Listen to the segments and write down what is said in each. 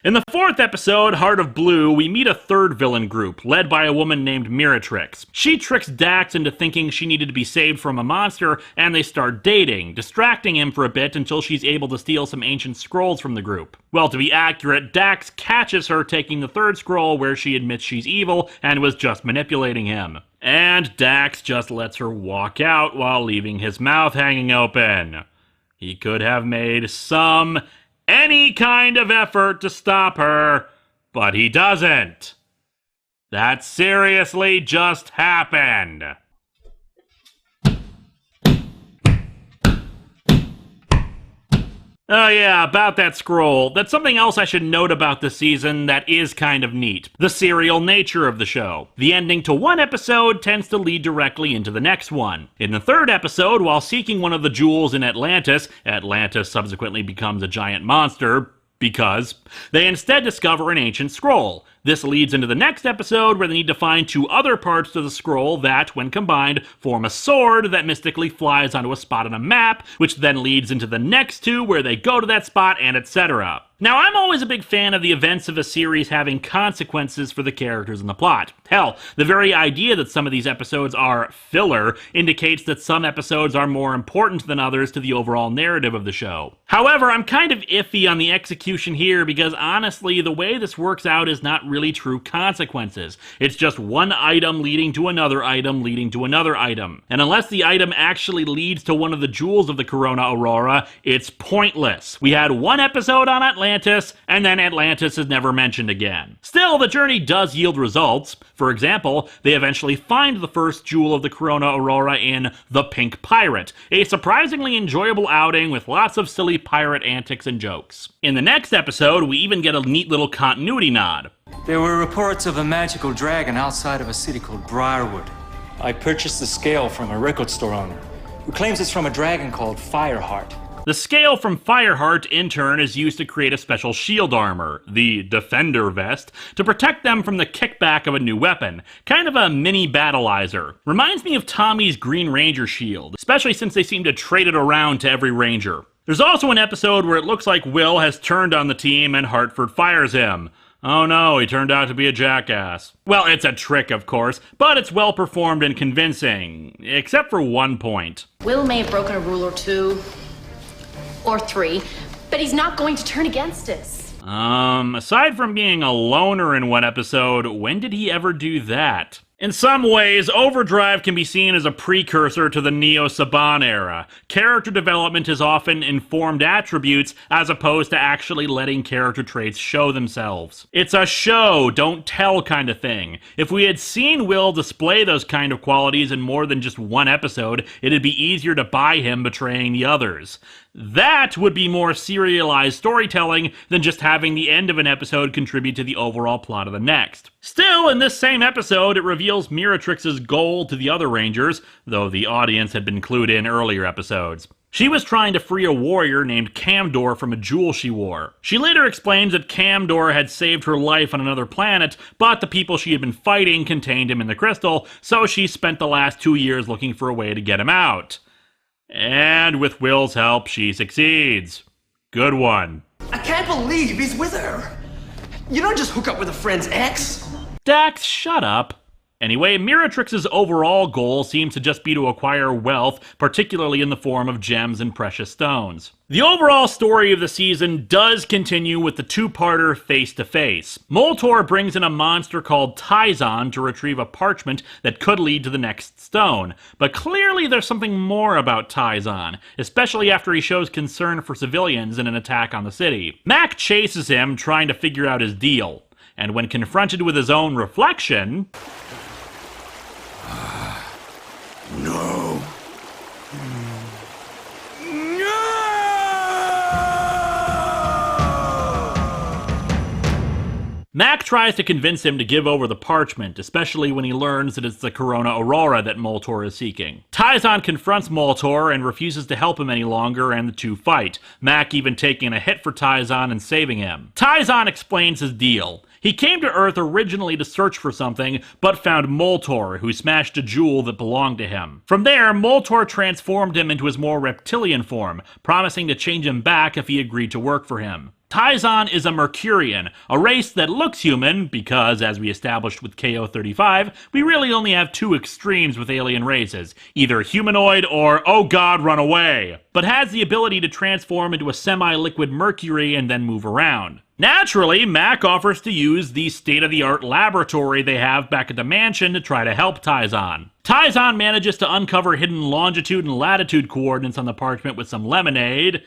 In the fourth episode, Heart of Blue, we meet a third villain group, led by a woman named Miratrix. She tricks Dax into thinking she needed to be saved from a monster, and they start dating, distracting him for a bit until she's able to steal some ancient scrolls from the group. Well, to be accurate, Dax catches her taking the third scroll where she admits she's evil and was just manipulating him. And Dax just lets her walk out while leaving his mouth hanging open. He could have made any kind of effort to stop her, but he doesn't. That seriously just happened. Oh yeah, about that scroll. That's something else I should note about this season that is kind of neat. The serial nature of the show. The ending to one episode tends to lead directly into the next one. In the third episode, while seeking one of the jewels in Atlantis subsequently becomes a giant monster, because they instead discover an ancient scroll. This leads into the next episode where they need to find two other parts to the scroll that, when combined, form a sword that mystically flies onto a spot on a map, which then leads into the next two where they go to that spot, and etc. Now, I'm always a big fan of the events of a series having consequences for the characters in the plot. Hell, the very idea that some of these episodes are filler indicates that some episodes are more important than others to the overall narrative of the show. However, I'm kind of iffy on the execution here because honestly, the way this works out is not really true consequences. It's just one item leading to another item leading to another item. And unless the item actually leads to one of the jewels of the Corona Aurora, it's pointless. We had one episode on Atlantis, and then Atlantis is never mentioned again. Still, the journey does yield results. For example, they eventually find the first jewel of the Corona Aurora in The Pink Pirate, a surprisingly enjoyable outing with lots of silly pirate antics and jokes. In the next episode, we even get a neat little continuity nod. There were reports of a magical dragon outside of a city called Briarwood. I purchased the scale from a record store owner, who claims it's from a dragon called Fireheart. The scale from Fireheart, in turn, is used to create a special shield armor, the Defender Vest, to protect them from the kickback of a new weapon. Kind of a mini battleizer. Reminds me of Tommy's Green Ranger shield, especially since they seem to trade it around to every ranger. There's also an episode where it looks like Will has turned on the team and Hartford fires him. Oh no, he turned out to be a jackass. Well, it's a trick, of course, but it's well performed and convincing, except for one point. Will may have broken a rule or two, or three, but he's not going to turn against us. Aside from being a loner in one episode, when did he ever do that? In some ways, Overdrive can be seen as a precursor to the Neo-Saban era. Character development is often informed attributes as opposed to actually letting character traits show themselves. It's a show, don't tell kind of thing. If we had seen Will display those kind of qualities in more than just one episode, it'd be easier to buy him betraying the others. That would be more serialized storytelling than just having the end of an episode contribute to the overall plot of the next. Still, in this same episode, it reveals Miratrix's goal to the other Rangers, though the audience had been clued in earlier episodes. She was trying to free a warrior named Camdor from a jewel she wore. She later explains that Camdor had saved her life on another planet, but the people she had been fighting contained him in the crystal, so she spent the last 2 years looking for a way to get him out. And with Will's help, she succeeds. Good one. I can't believe he's with her. You don't just hook up with a friend's ex. Dax, shut up. Anyway, Miratrix's overall goal seems to just be to acquire wealth, particularly in the form of gems and precious stones. The overall story of the season does continue with the two-parter face-to-face. Moltor brings in a monster called Tyzon to retrieve a parchment that could lead to the next stone. But clearly there's something more about Tyzon, especially after he shows concern for civilians in an attack on the city. Mac chases him, trying to figure out his deal. And when confronted with his own reflection... No. Mac tries to convince him to give over the parchment, especially when he learns that it's the Corona Aurora that Moltor is seeking. Tyzon confronts Moltor and refuses to help him any longer, and the two fight, Mac even taking a hit for Tyzon and saving him. Tyzon explains his deal. He came to Earth originally to search for something, but found Moltor, who smashed a jewel that belonged to him. From there, Moltor transformed him into his more reptilian form, promising to change him back if he agreed to work for him. Tyzon is a Mercurian, a race that looks human because, as we established with KO-35, we really only have two extremes with alien races, either humanoid or, oh god, run away, but has the ability to transform into a semi-liquid mercury and then move around. Naturally, Mac offers to use the state-of-the-art laboratory they have back at the mansion to try to help Tyzon. Tyzon manages to uncover hidden longitude and latitude coordinates on the parchment with some lemonade,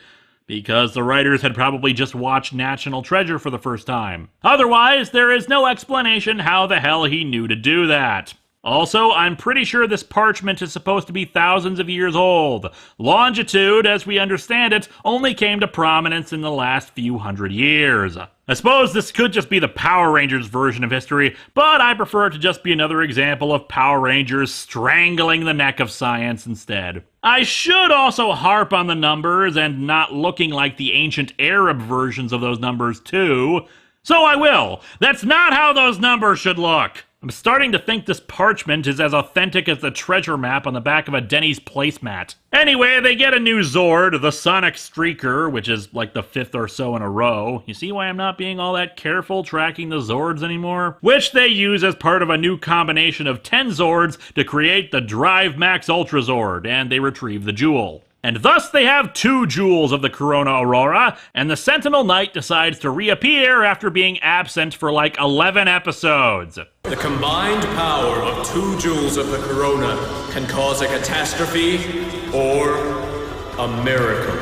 because the writers had probably just watched National Treasure for the first time. Otherwise, there is no explanation how the hell he knew to do that. Also, I'm pretty sure this parchment is supposed to be thousands of years old. Longitude, as we understand it, only came to prominence in the last few hundred years. I suppose this could just be the Power Rangers version of history, but I prefer it to just be another example of Power Rangers strangling the neck of science instead. I should also harp on the numbers and not looking like the ancient Arab versions of those numbers too. So I will. That's not how those numbers should look. I'm starting to think this parchment is as authentic as the treasure map on the back of a Denny's placemat. Anyway, they get a new Zord, the Sonic Streaker, which is like the 5th or so in a row. You see why I'm not being all that careful tracking the Zords anymore? Which they use as part of a new combination of 10 Zords to create the Drive Max Ultra Zord, and they retrieve the jewel. And thus they have 2 jewels of the Corona Aurora, and the Sentinel Knight decides to reappear after being absent for like 11 episodes. The combined power of 2 jewels of the Corona can cause a catastrophe or a miracle.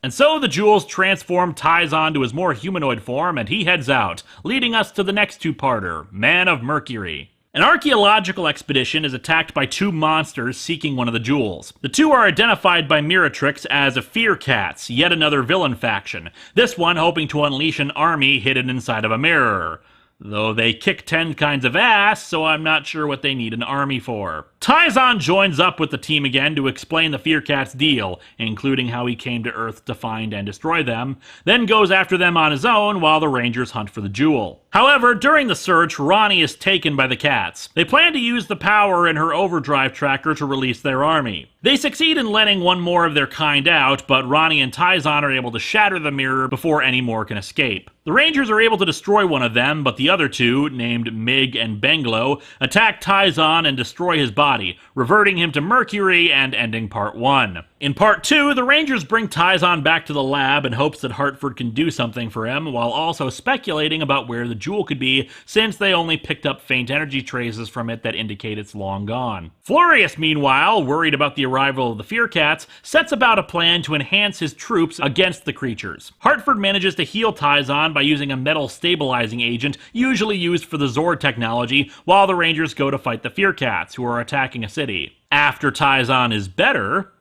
And so the jewels transform Tyzon to his more humanoid form, and he heads out, leading us to the next two-parter, Man of Mercury. An archaeological expedition is attacked by 2 monsters seeking one of the jewels. The 2 are identified by Miratrix as Fear Cats, yet another villain faction, this one hoping to unleash an army hidden inside of a mirror. Though they kick 10 kinds of ass, so I'm not sure what they need an army for. Tyzon joins up with the team again to explain the Fear Cats' deal, including how he came to Earth to find and destroy them, then goes after them on his own while the Rangers hunt for the jewel. However, during the search, Ronnie is taken by the Cats. They plan to use the power in her Overdrive tracker to release their army. They succeed in letting one more of their kind out, but Ronnie and Tyzon are able to shatter the mirror before any more can escape. The Rangers are able to destroy one of them, but the other 2, named Mig and Benglo, attack Tyzon and destroy his body, reverting him to Mercury and ending Part 1. In Part 2, the Rangers bring Tyzon back to the lab in hopes that Hartford can do something for him, while also speculating about where the jewel could be, since they only picked up faint energy traces from it that indicate it's long gone. Florius, meanwhile, worried about the arrival of the Fear Cats, sets about a plan to enhance his troops against the creatures. Hartford manages to heal Tyzon by using a metal stabilizing agent usually used for the Zord technology, while the Rangers go to fight the Fear Cats, who are attacking a city. After Tyzon is better,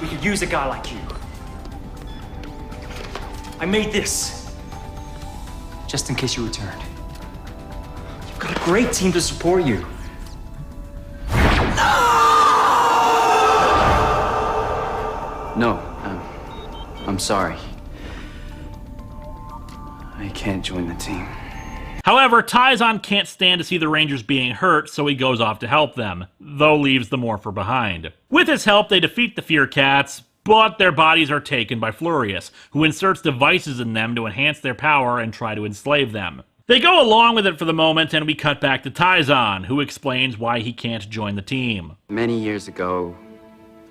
We could use a guy like you. I made this, just in case you returned. You've got a great team to support you. No, I'm sorry. I can't join the team. However, Tyzon can't stand to see the Rangers being hurt, so he goes off to help them, though leaves the Morpher behind. With his help, they defeat the Fear Cats, but their bodies are taken by Florius, who inserts devices in them to enhance their power and try to enslave them. They go along with it for the moment, and we cut back to Tyzon, who explains why he can't join the team. Many years ago,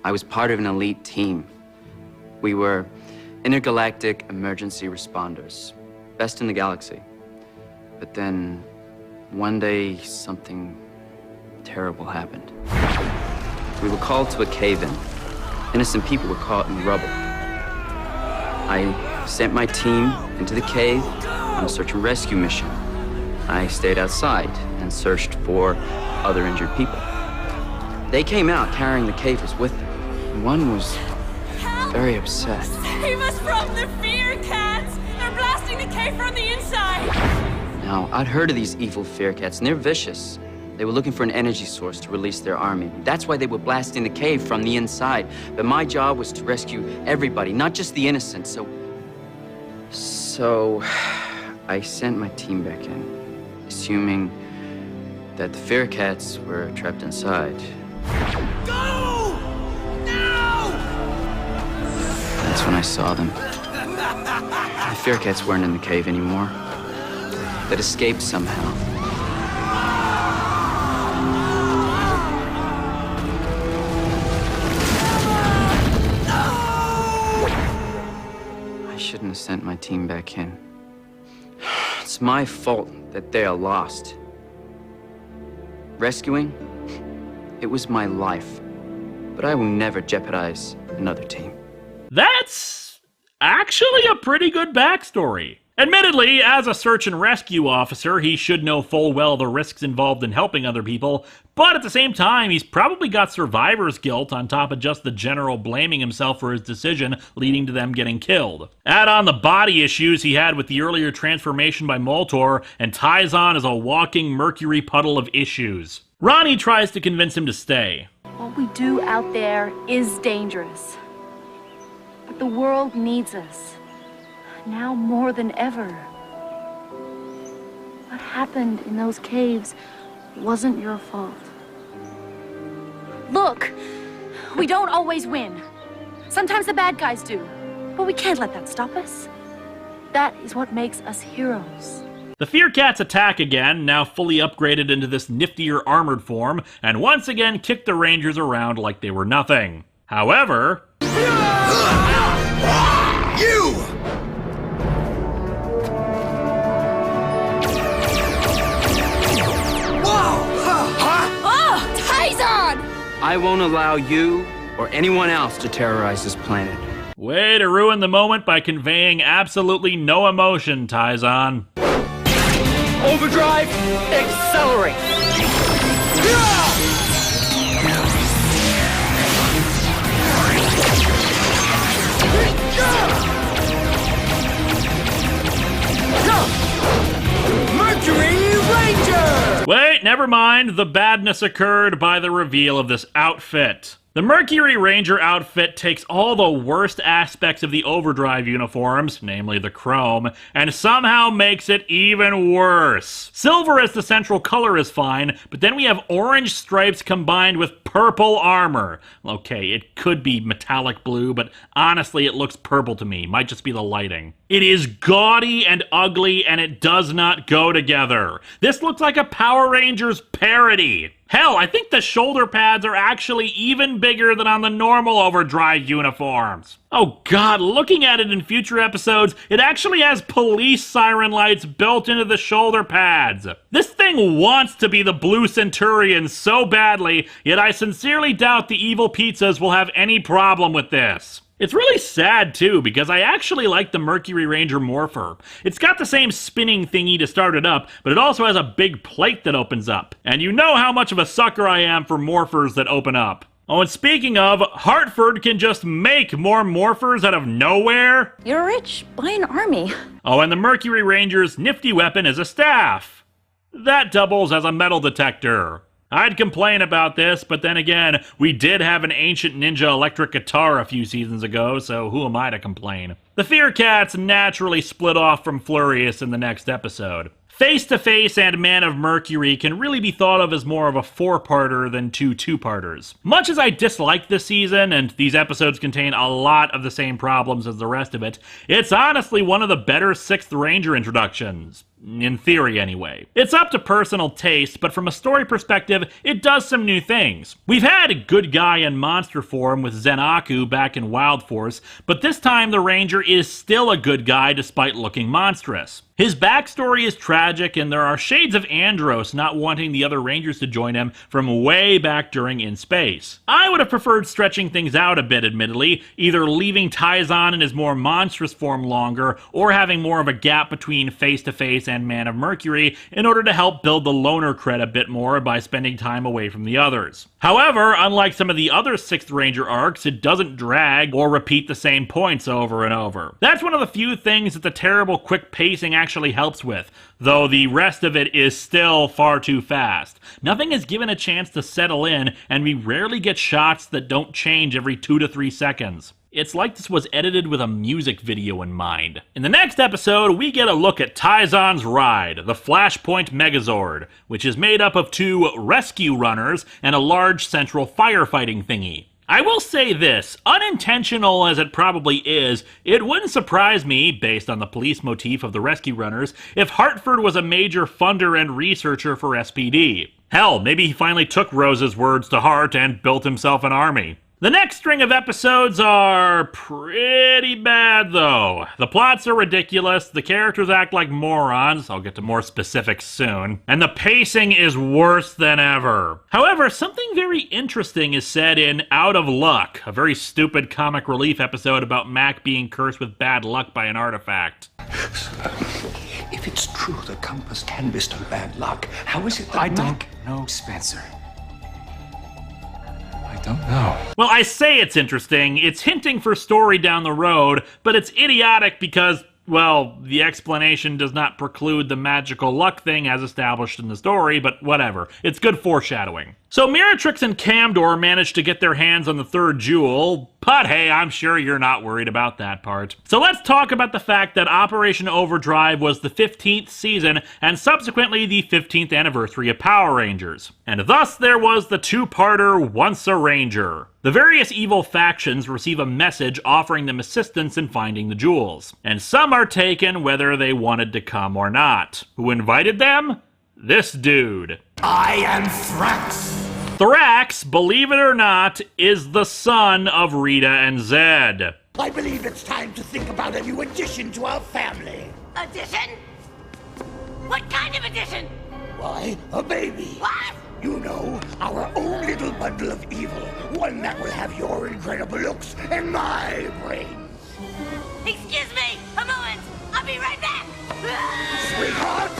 I was part of an elite team. We were intergalactic emergency responders, best in the galaxy. But then, one day, something terrible happened. We were called to a cave-in. Innocent people were caught in rubble. I sent my team into the cave on a search and rescue mission. I stayed outside and searched for other injured people. They came out carrying the cavers with them. One was very upset. Save us from the Fear Cats! They're blasting the cave from the inside! Now, I'd heard of these evil Fear Cats, and they're vicious. They were looking for an energy source to release their army. That's why they were blasting the cave from the inside. But my job was to rescue everybody, not just the innocent, So, I sent my team back in, assuming that the Fear Cats were trapped inside. Go! Now! That's when I saw them. The fear cats weren't in the cave anymore. They'd escaped somehow. I shouldn't have sent my team back in. It's my fault that they are lost. Rescuing, it was my life. But I will never jeopardize another team. That's actually a pretty good backstory. Admittedly, as a search and rescue officer, he should know full well the risks involved in helping other people, but at the same time, he's probably got survivor's guilt on top of just the general blaming himself for his decision leading to them getting killed. Add on the body issues he had with the earlier transformation by Moltor, and Tyzon is a walking mercury puddle of issues. Ronnie tries to convince him to stay. What we do out there is dangerous. But the world needs us. Now more than ever. What happened in those caves wasn't your fault. Look, we don't always win. Sometimes the bad guys do. But we can't let that stop us. That is what makes us heroes. The Fear Cats attack again, now fully upgraded into this niftier armored form, and once again kick the Rangers around like they were nothing. However... You! Oh, Tyzon! I won't allow you or anyone else to terrorize this planet. Way to ruin the moment by conveying absolutely no emotion, Tyzon. Overdrive, accelerate! Mercury Ranger! Wait, never mind. The badness occurred by the reveal of this outfit. The Mercury Ranger outfit takes all the worst aspects of the Overdrive uniforms, namely the chrome, and somehow makes it even worse. Silver as the central color is fine, but then we have orange stripes combined with purple armor. Okay, it could be metallic blue, but honestly it looks purple to me. Might just be the lighting. It is gaudy and ugly, and it does not go together. This looks like a Power Rangers parody. Hell, I think the shoulder pads are actually even bigger than on the normal Overdrive uniforms. Oh god, looking at it in future episodes, it actually has police siren lights built into the shoulder pads. This thing wants to be the Blue Centurion so badly, yet I sincerely doubt the evil pizzas will have any problem with this. It's really sad, too, because I actually like the Mercury Ranger Morpher. It's got the same spinning thingy to start it up, but it also has a big plate that opens up. And you know how much of a sucker I am for morphers that open up. Oh, and speaking of, Hartford can just make more morphers out of nowhere. You're rich. Buy an army. Oh, and the Mercury Ranger's nifty weapon is a staff. That doubles as a metal detector. I'd complain about this, but then again, we did have an ancient ninja electric guitar a few seasons ago, so who am I to complain? The Fear Cats naturally split off from Flurious in the next episode. Face to Face and Man of Mercury can really be thought of as more of a 4-parter than two 2-parters. Much as I dislike this season, and these episodes contain a lot of the same problems as the rest of it, it's honestly one of the better 6th Ranger introductions. In theory, anyway. It's up to personal taste, but from a story perspective, it does some new things. We've had a good guy in monster form with Zenaku back in Wild Force, but this time the Ranger is still a good guy despite looking monstrous. His backstory is tragic, and there are shades of Andros not wanting the other Rangers to join him from way back during In Space. I would have preferred stretching things out a bit, admittedly, either leaving Tyzon in his more monstrous form longer, or having more of a gap between Face to Face and Man of Mercury in order to help build the loner cred a bit more by spending time away from the others. However, unlike some of the other 6th Ranger arcs, it doesn't drag or repeat the same points over and over. That's one of the few things that the terrible quick pacing actually helps with, though the rest of it is still far too fast. Nothing is given a chance to settle in, and we rarely get shots that don't change every 2 to 3 seconds. It's like this was edited with a music video in mind. In the next episode, we get a look at Tyzon's ride, the Flashpoint Megazord, which is made up of 2 rescue runners and a large central firefighting thingy. I will say this, unintentional as it probably is, it wouldn't surprise me, based on the police motif of the Rescue Runners, if Hartford was a major funder and researcher for SPD. Hell, maybe he finally took Rose's words to heart and built himself an army. The next string of episodes are pretty bad, though. The plots are ridiculous, the characters act like morons, I'll get to more specifics soon, and the pacing is worse than ever. However, something very interesting is said in Out of Luck, a very stupid comic relief episode about Mac being cursed with bad luck by an artifact. If it's true the compass can bestow bad luck, how is it that I don't know, Spencer. I don't know. Well, I say it's interesting, it's hinting for story down the road, but it's idiotic because, well, the explanation does not preclude the magical luck thing as established in the story, but whatever. It's good foreshadowing. So Miratrix and Camdor managed to get their hands on the third jewel, but hey, I'm sure you're not worried about that part. So let's talk about the fact that Operation Overdrive was the 15th season and subsequently the 15th anniversary of Power Rangers. And thus there was the two-parter Once a Ranger. The various evil factions receive a message offering them assistance in finding the jewels. And some are taken whether they wanted to come or not. Who invited them? This dude. I am Thrax. Thrax, believe it or not, is the son of Rita and Zed. I believe it's time to think about a new addition to our family. Addition? What kind of addition? Why, a baby. What? You know, our own little bundle of evil. One that will have your incredible looks and my brains. Excuse me, a moment. I'll be right back. Sweetheart!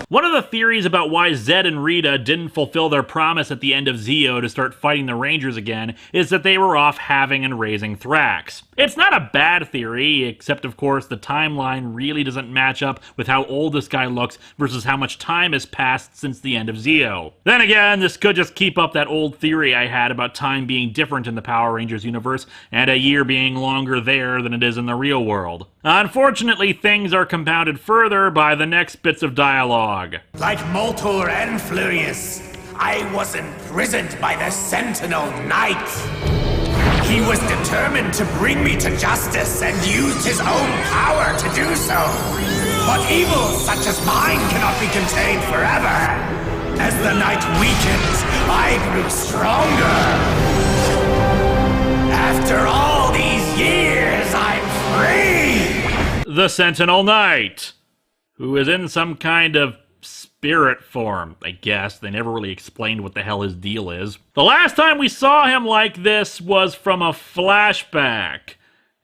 One of the theories about why Zed and Rita didn't fulfill their promise at the end of Zeo to start fighting the Rangers again is that they were off having and raising Thrax. It's not a bad theory, except of course the timeline really doesn't match up with how old this guy looks versus how much time has passed since the end of Zeo. Then again, this could just keep up that old theory I had about time being different in the Power Rangers universe and a year being longer there than it is in the real world. Unfortunately, things are compounded further by the next bits of dialogue. Like Moltor and Furious, I was imprisoned by the Sentinel Knight. He was determined to bring me to justice and used his own power to do so. But evil such as mine cannot be contained forever. As the night weakened, I grew stronger. After all these years, I'm free! The Sentinel Knight, who is in some kind of spirit form, I guess. They never really explained what the hell his deal is. The last time we saw him like this was from a flashback.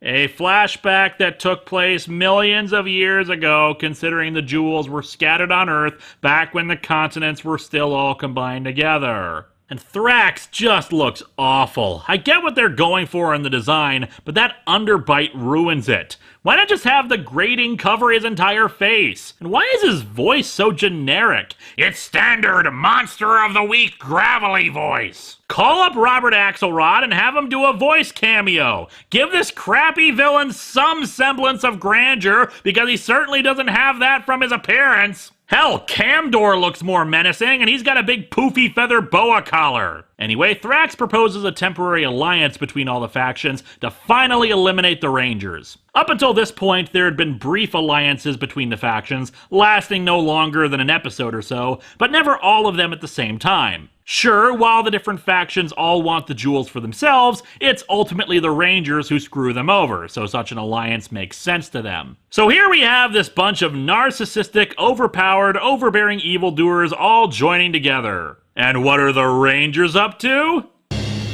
A flashback that took place millions of years ago, considering the jewels were scattered on Earth back when the continents were still all combined together. And Thrax just looks awful. I get what they're going for in the design, but that underbite ruins it. Why not just have the grating cover his entire face? And why is his voice so generic? It's standard Monster of the Week gravelly voice. Call up Robert Axelrod and have him do a voice cameo. Give this crappy villain some semblance of grandeur, because he certainly doesn't have that from his appearance. Hell, Camdor looks more menacing, and he's got a big poofy feather boa collar. Anyway, Thrax proposes a temporary alliance between all the factions to finally eliminate the Rangers. Up until this point, there had been brief alliances between the factions, lasting no longer than an episode or so, but never all of them at the same time. Sure, while the different factions all want the jewels for themselves, it's ultimately the Rangers who screw them over, so such an alliance makes sense to them. So here we have this bunch of narcissistic, overpowered, overbearing evildoers all joining together. And what are the Rangers up to?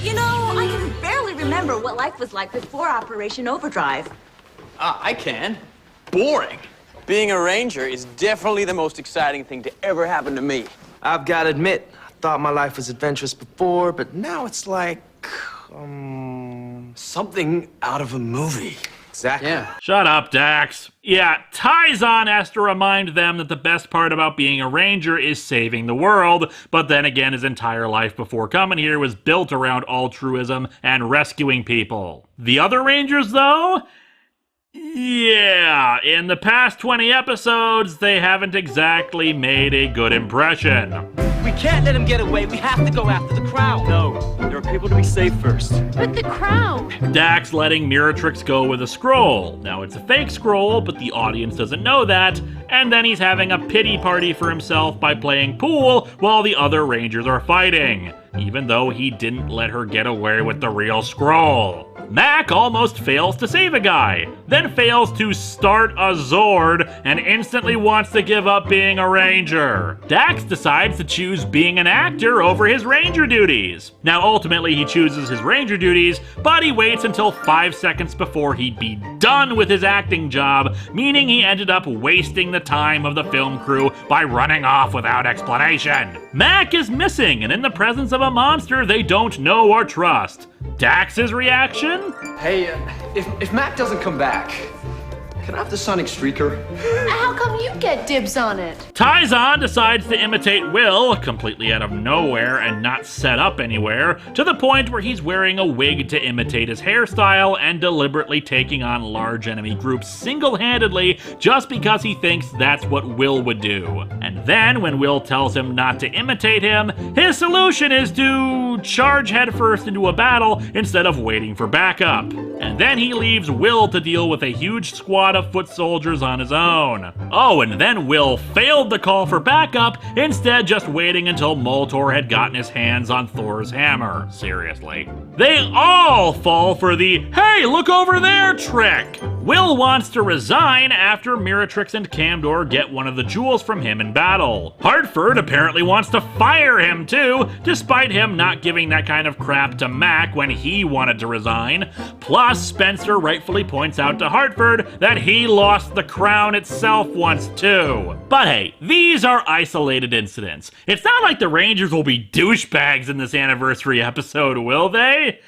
You know, I can barely remember what life was like before Operation Overdrive. I can. Boring. Being a ranger is definitely the most exciting thing to ever happen to me. I've got to admit, I thought my life was adventurous before, but now it's like, something out of a movie. Exactly. Yeah. Shut up, Dax. Yeah, Tyzon has to remind them that the best part about being a ranger is saving the world, but then again, his entire life before coming here was built around altruism and rescuing people. The other rangers, though? Yeah, in the past 20 episodes, they haven't exactly made a good impression. We can't let him get away. We have to go after the crowd. No, there are people to be saved first. But the crowd. Dax letting Miratrix go with a scroll. Now it's a fake scroll, but the audience doesn't know that, and then he's having a pity party for himself by playing pool while the other Rangers are fighting, even though he didn't let her get away with the real scroll. Mac almost fails to save a guy, then fails to start a Zord and instantly wants to give up being a Ranger. Dax decides to choose being an actor over his Ranger duties. Now ultimately he chooses his Ranger duties, but he waits until 5 seconds before he'd be done with his acting job, meaning he ended up wasting the time of the film crew by running off without explanation. Mac is missing, and in the presence of a monster they don't know or trust. Dax's reaction? Hey, if Mac doesn't come back, can I have the Sonic Streaker? How come you get dibs on it? Taizan decides to imitate Will, completely out of nowhere and not set up anywhere, to the point where he's wearing a wig to imitate his hairstyle and deliberately taking on large enemy groups single-handedly just because he thinks that's what Will would do. And then, when Will tells him not to imitate him, his solution is to charge headfirst into a battle instead of waiting for backup. And then he leaves Will to deal with a huge squad of foot soldiers on his own. Oh, and then Will failed the call for backup, instead just waiting until Moltor had gotten his hands on Thor's hammer. Seriously. They all fall for the, hey, look over there trick! Will wants to resign after Miratrix and Camdor get one of the jewels from him in battle. Hartford apparently wants to fire him too, despite him not giving that kind of crap to Mac when he wanted to resign. Plus, Spencer rightfully points out to Hartford that he lost the crown itself once too. But hey, these are isolated incidents. It's not like the Rangers will be douchebags in this anniversary episode, will they?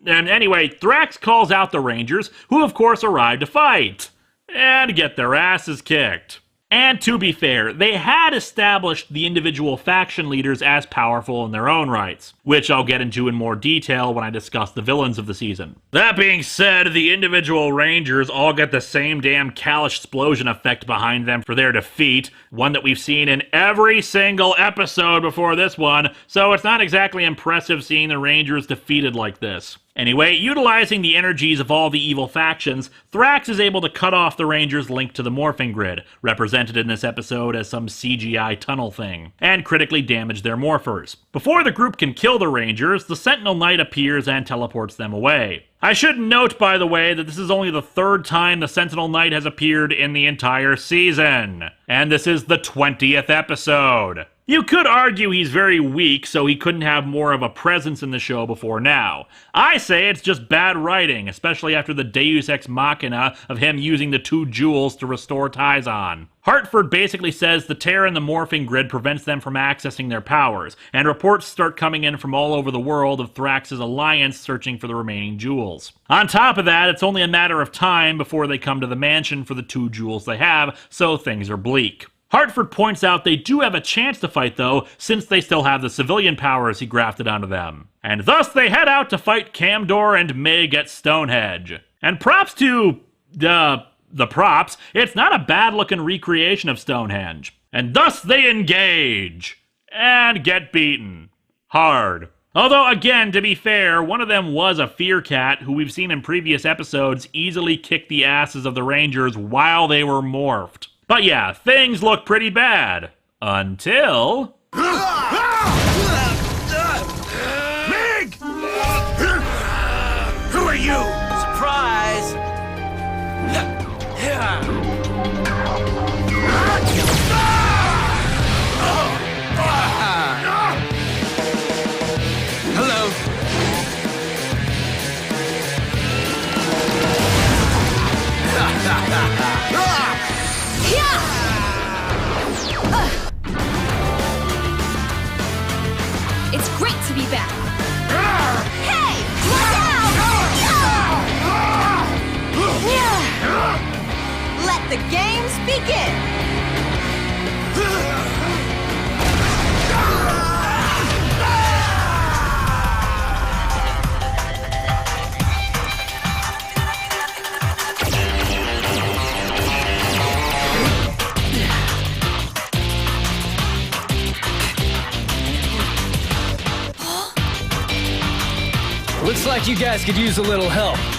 And anyway, Thrax calls out the Rangers, who of course arrive to fight, and get their asses kicked. And to be fair, they had established the individual faction leaders as powerful in their own rights, which I'll get into in more detail when I discuss the villains of the season. That being said, the individual Rangers all get the same damn Kalash explosion effect behind them for their defeat, one that we've seen in every single episode before this one, so it's not exactly impressive seeing the Rangers defeated like this. Anyway, utilizing the energies of all the evil factions, Thrax is able to cut off the Rangers' link to the morphing grid, represented in this episode as some CGI tunnel thing, and critically damage their morphers. Before the group can kill the Rangers, the Sentinel Knight appears and teleports them away. I should note, by the way, that this is only the third time the Sentinel Knight has appeared in the entire season, and this is the 20th episode. You could argue he's very weak, so he couldn't have more of a presence in the show before now. I say it's just bad writing, especially after the Deus Ex Machina of him using the 2 jewels to restore Taizan. Hartford basically says the tear in the morphing grid prevents them from accessing their powers, and reports start coming in from all over the world of Thrax's alliance searching for the remaining jewels. On top of that, it's only a matter of time before they come to the mansion for the 2 jewels they have, so things are bleak. Hartford points out they do have a chance to fight though, since they still have the civilian powers he grafted onto them. And thus they head out to fight Camdor and Mig at Stonehenge. And props to, the props, it's not a bad looking recreation of Stonehenge. And thus they engage, and get beaten. Hard. Although again, to be fair, one of them was a Fear Cat who we've seen in previous episodes easily kick the asses of the Rangers while they were morphed. But yeah, things look pretty bad. Until... Meg! Who are you? Surprise! Hello. It's great to be back. Hey! Look out! Looks like you guys could use a little help.